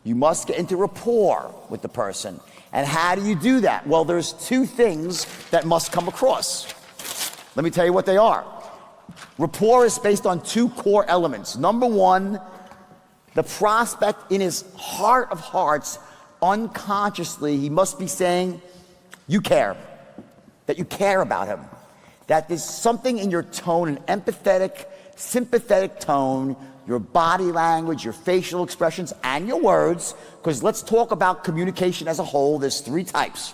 You must get into rapport with the person. And how do you do that? Well, there's two things that must come across. Let me tell you what they are. Rapport is based on two core elements. Number one, the prospect in his heart of hearts, unconsciously, he must be saying, you care, that you care about him, that there's something in your tone, an empathetic, sympathetic tone, your body language, your facial expressions, and your words, because let's talk about communication as a whole. There's three types.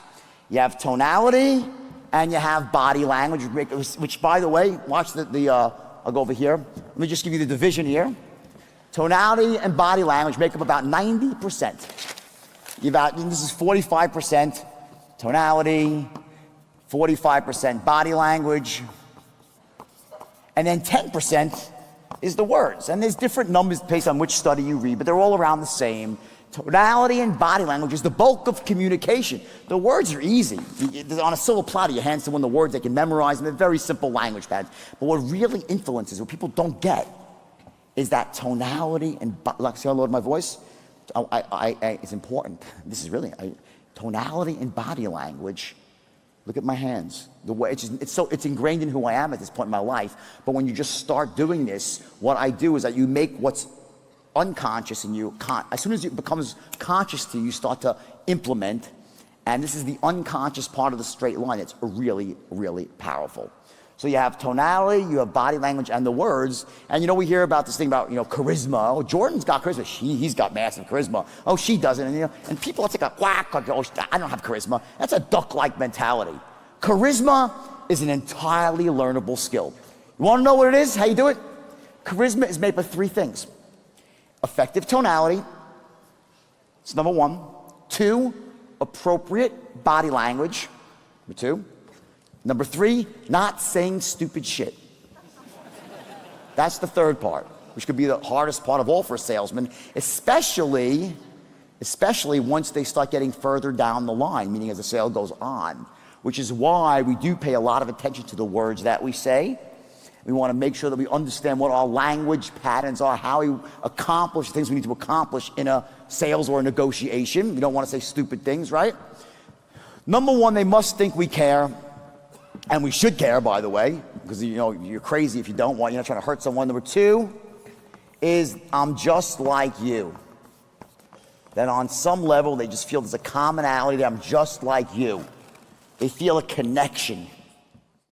You have tonality, and you have body language, which by the way, watch I'll go over here. Let me just give you the division here. Tonality and body language make up about 90%. This is 45% tonality, 45% body language, and then 10% is the words. And there's different numbers based on which study you read, but they're all around the same. Tonality and body language is the bulk of communication. The words are easy. On a silver platter, you hand someone the words, they can memorize them. They're very simple language pads. But what really influences, what people don't get, is that tonality and, like, see how I lowered my voice? It's important. This is really, tonality and body language. Look at my hands. The way it's ingrained in who I am at this point in my life. But when you just start doing this, what I do is that you make what's unconscious and as soon as it becomes conscious to you, you start to implement. And this is the unconscious part of the straight line. It's really, really powerful. So you have tonality, you have body language, and the words. And we hear about this thing about, charisma. Oh, Jordan's got charisma. He's got massive charisma. Oh, she doesn't. And people, it's like a quack, like, oh, I don't have charisma. That's a duck-like mentality. Charisma is an entirely learnable skill. You want to know what it is? How you do it? Charisma is made up of three things. Effective tonality. It's number one. Two, appropriate body language. Number two. Number three, not saying stupid shit. That's the third part, which could be the hardest part of all for a salesman, especially once they start getting further down the line, meaning as the sale goes on, which is why we do pay a lot of attention to the words that we say. We want to make sure that we understand what our language patterns are, how we accomplish the things we need to accomplish in a sales or a negotiation. We don't want to say stupid things, right? Number one, they must think we care. And we should care, by the way, because you're crazy if you don't want. You're not trying to hurt someone. Number two is I'm just like you. That on some level they just feel there's a commonality that I'm just like you. They feel a connection.